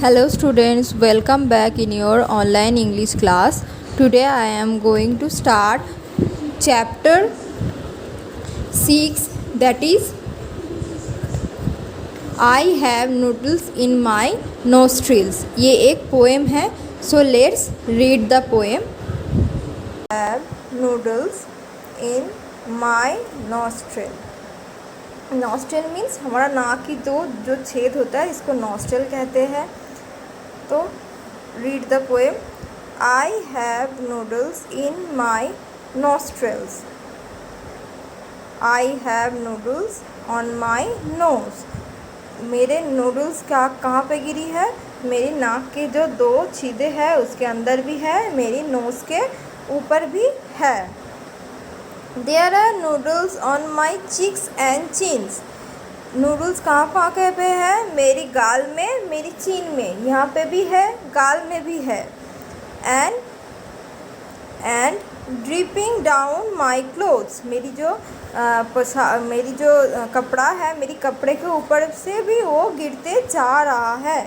Hello students, welcome back in your online English class. Today I am going to start chapter 6, that is I have noodles in my nostrils. ये एक poem है. So let's read the poem. I have noodles in my nostril. Nostril means हमारा नाक की जो छेद होता है इसको नॉस्ट्रल कहते हैं. तो read the poem. I have noodles in my nostrils. I have noodles on my nose. मेरे नूडल्स कहाँ पे गिरी है? मेरी नाक के जो 2 छेदे हैं उसके अंदर भी है, मेरी नोज़ के ऊपर भी है. There are noodles on my cheeks and chins. Noodles कहाँ पे है? मेरी गाल में, मेरी चीन में, यहाँ पे भी है, गाल में भी है. and dripping down my clothes. मेरी जो कपड़ा है, मेरी कपड़े के ऊपर से भी वो गिरते जा रहा है.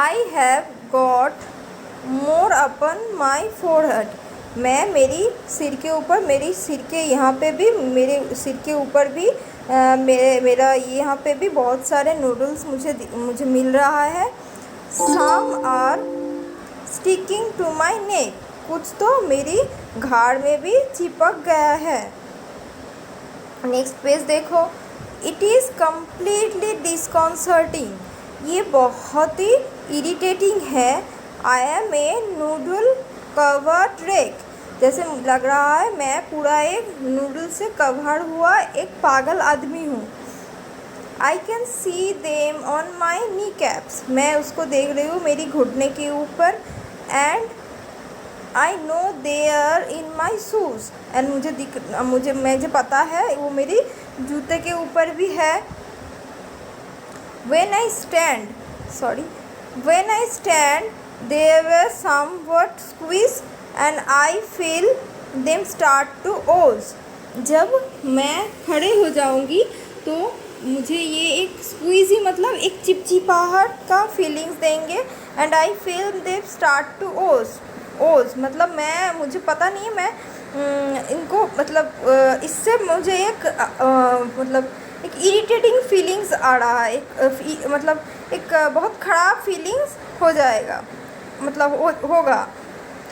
I have got more upon my forehead. मैं मेरी सिर के ऊपर, मेरी सिर के यहाँ पे भी, मेरे सिर के ऊपर भी मेरा यहाँ पे भी बहुत सारे नूडल्स मुझे मिल रहा है. Some are sticking to my neck. कुछ तो मेरी घाड़ में भी चिपक गया है. नेक्स्ट पेज देखो. It is completely disconcerting. ये बहुत ही इरिटेटिंग है. I am a noodle covered wreck. जैसे लग रहा है मैं पूरा एक नूडल से कवर हुआ एक पागल आदमी हूँ. I can see them on my knee caps. मैं उसको देख रही हूँ मेरी घुटने के ऊपर. And I know they are in my shoes. एंड मुझे पता है वो मेरी जूते के ऊपर भी है. When I stand, they were somewhat squeezed and I feel them start to ooze. जब मैं खड़े हो जाऊंगी तो मुझे ये एक स्क्वीज़ी मतलब एक चिपचिपाहट का फीलिंग्स देंगे. And I feel them start to ooze मतलब मुझे पता नहीं है मैं इनको मतलब इससे मुझे एक इरिटेटिंग फीलिंग्स आ रहा है. एक बहुत ख़राब फीलिंग्स हो जाएगा, मतलब होगा.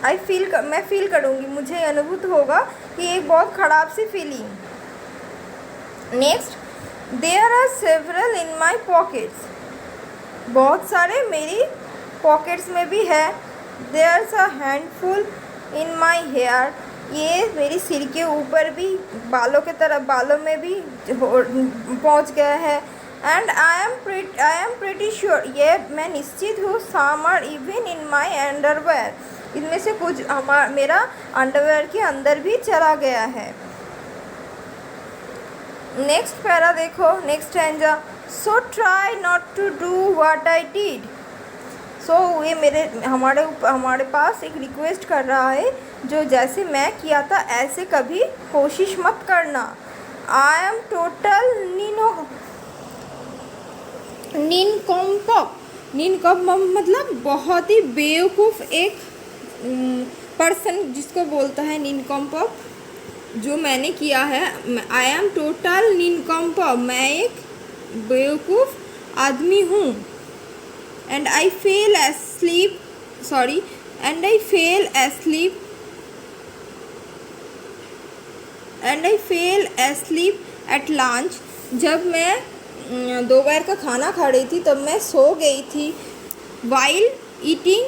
मैं फील करूँगी, मुझे अनुभूत होगा कि एक बहुत ख़राब सी feeling. Next. There are several in my pockets. बहुत सारे मेरी पॉकेट्स में भी है. There is a handful in my hair. ये मेरी सिर के ऊपर भी बालों में भी पहुंच गया है. And I am pretty sure. ये मैं निश्चित हूँ. Some are even in my underwear. इनमें से कुछ मेरा अंडरवेयर के अंदर भी चला गया है. नेक्स्ट पैरा देखो. Next stanza. So try not to do what I did. So ये हमारे पास एक रिक्वेस्ट कर रहा है, जो जैसे मैं किया था ऐसे कभी कोशिश मत करना. आई एम टोटल निनकॉम्प मतलब बहुत ही बेवकूफ़ एक पर्सन जिसको बोलता है निनकॉम्प. जो मैंने किया है, आई एम टोटल निनकॉम्प. मैं एक बेवकूफ़ आदमी हूँ. and I fell asleep at lunch. जब मैं दोपहर का खाना खा रही थी तब मैं सो गई थी. while eating.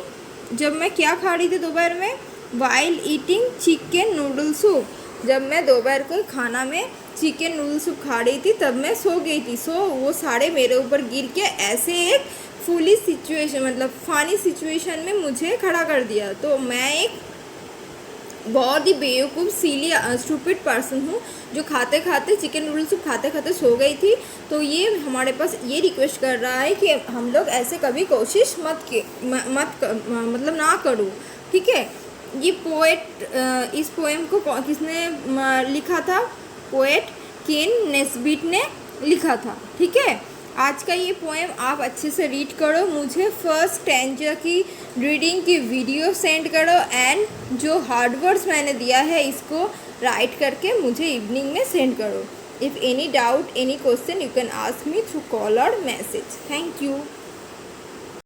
जब मैं क्या खा रही थी दोपहर में? while eating chicken noodle soup. जब मैं दोपहर के खाना में चिकन नूडल सूप खा रही थी तब मैं सो गई थी. वो सारे मेरे ऊपर गिर के ऐसे एक फुली सिचुएशन मतलब फ़नी सिचुएशन में मुझे खड़ा कर दिया. तो मैं एक बहुत ही बेवकूफ़ सिली स्टूपिड पर्सन हूँ जो खाते खाते चिकन नूडल सूप खाते खाते सो गई थी. तो ये हमारे पास ये रिक्वेस्ट कर रहा है कि हम लोग ऐसे कभी कोशिश मतलब ना करो. ठीक है. ये पोएट इस पोएम को किसने लिखा था? पोएट केन नेस्बिट ने लिखा था. ठीक है. आज का ये पोएम आप अच्छे से रीड करो, मुझे फर्स्ट स्टैंजा की रीडिंग की वीडियो सेंड करो एंड जो हार्ड वर्ड्स मैंने दिया है इसको राइट करके मुझे इवनिंग में सेंड करो. If any doubt, any question, you can ask me through call और मैसेज. Thank you.